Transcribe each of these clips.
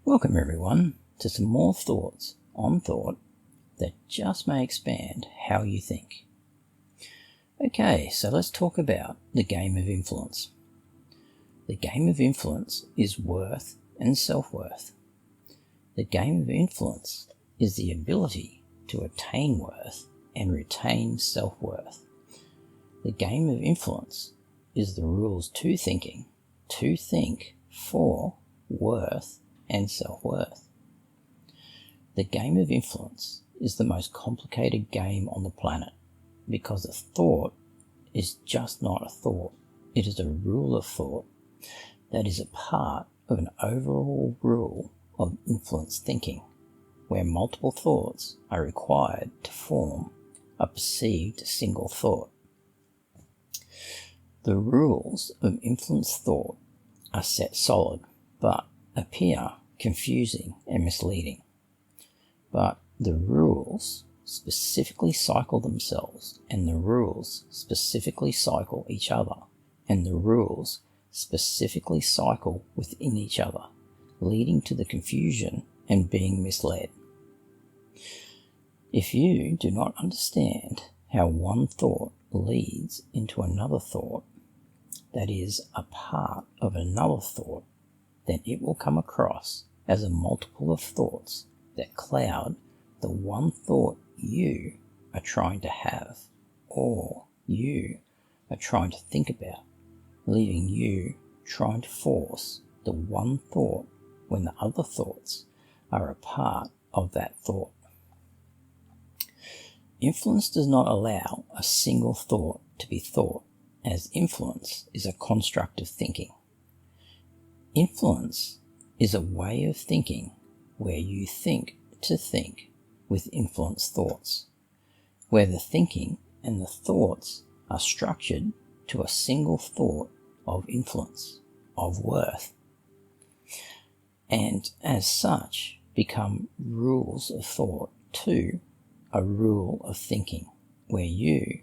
Welcome everyone to some more thoughts on thought that just may expand how you think. Okay, so let's talk about the game of influence. The game of influence is worth and self-worth. The game of influence is the ability to attain worth and retain self-worth. The game of influence is the rules to thinking, to think for worth and self-worth. The game of influence is the most complicated game on the planet because a thought is just not a thought. It is a rule of thought that is a part of an overall rule of influence thinking, where multiple thoughts are required to form a perceived single thought. The rules of influence thought are set solid, but appear confusing and misleading. But the rules specifically cycle themselves, and the rules specifically cycle each other, and the rules specifically cycle within each other, leading to the confusion and being misled. If you do not understand how one thought leads into another thought that is a part of another thought, then it will come across as a multiple of thoughts that cloud the one thought you are trying to have or you are trying to think about, leaving you trying to force the one thought when the other thoughts are a part of that thought. Influence does not allow a single thought to be thought, as influence is a construct of thinking. Influence is a way of thinking where you think to think with influence thoughts, where the thinking and the thoughts are structured to a single thought of influence, of worth, and as such become rules of thought to a rule of thinking, where you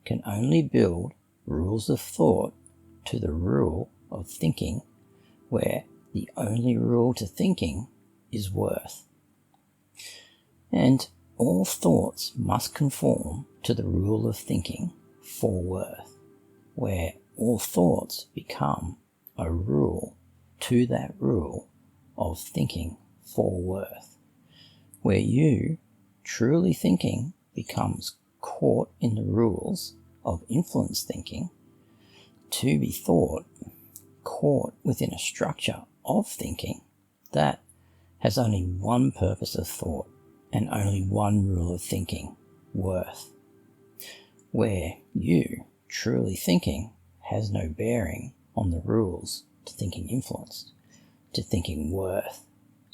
can only build rules of thought to the rule of thinking, where the only rule to thinking is worth. And all thoughts must conform to the rule of thinking for worth, where all thoughts become a rule to that rule of thinking for worth, where you truly thinking becomes caught in the rules of influence thinking, to be thought caught within a structure of thinking that has only one purpose of thought and only one rule of thinking, worth, where you truly thinking has no bearing on the rules to thinking influence, to thinking worth,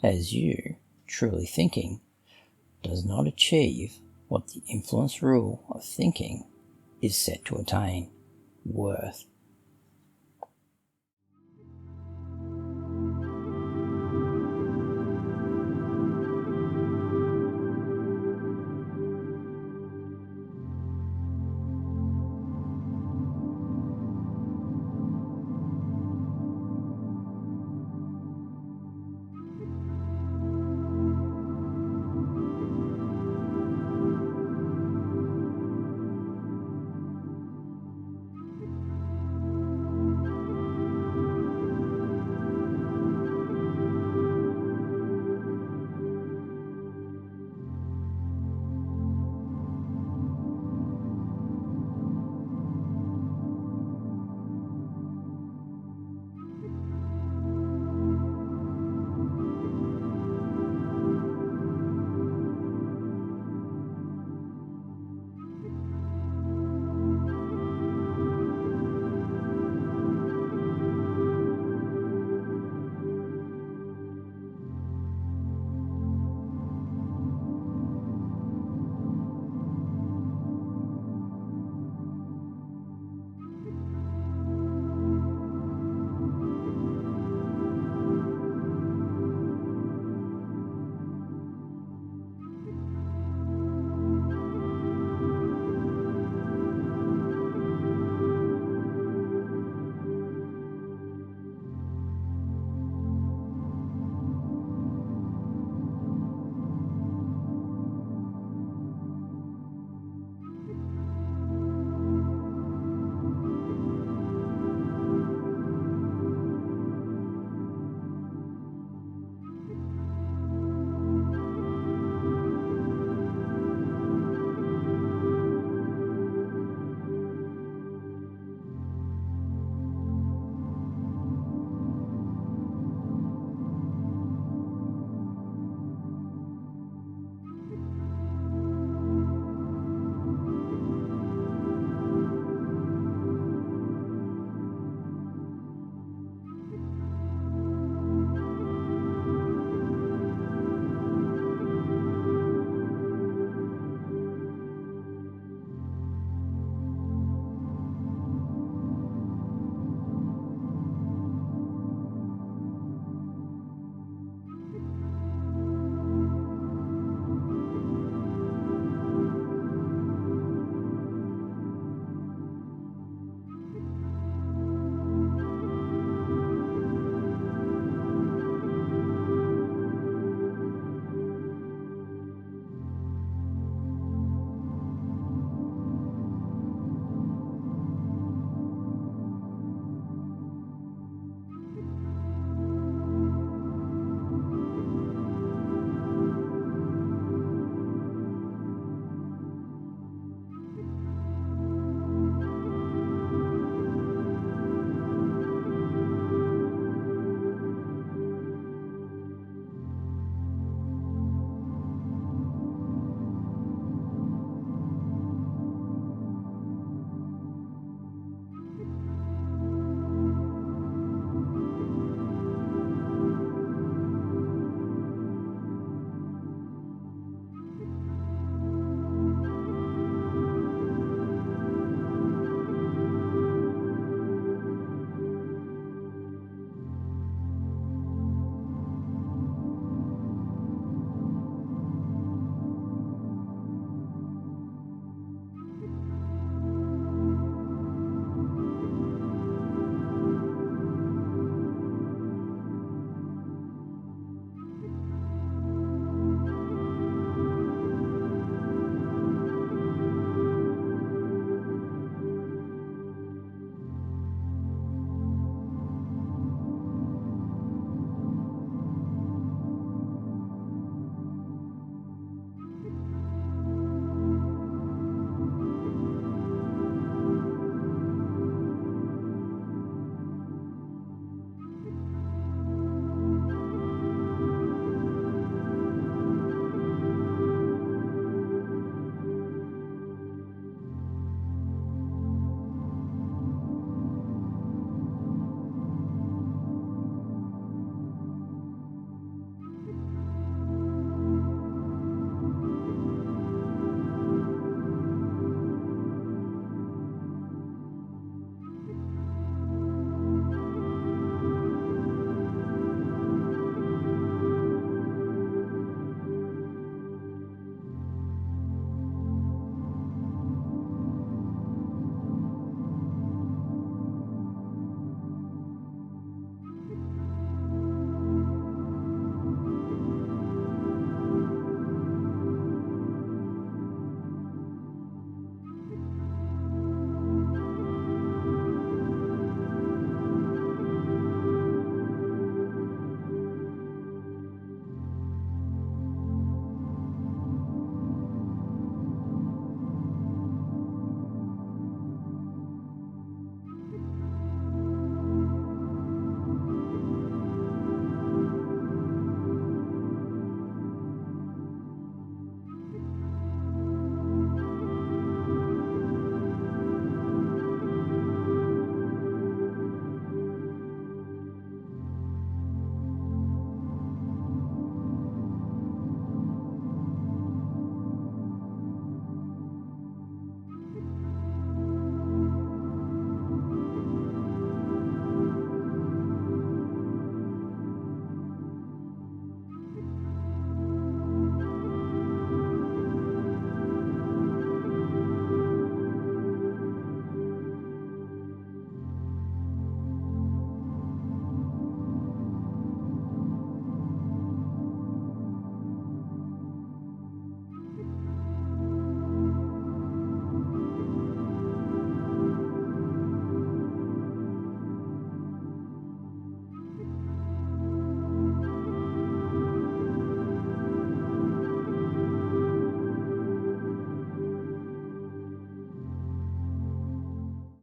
as you truly thinking does not achieve what the influence rule of thinking is set to attain, worth.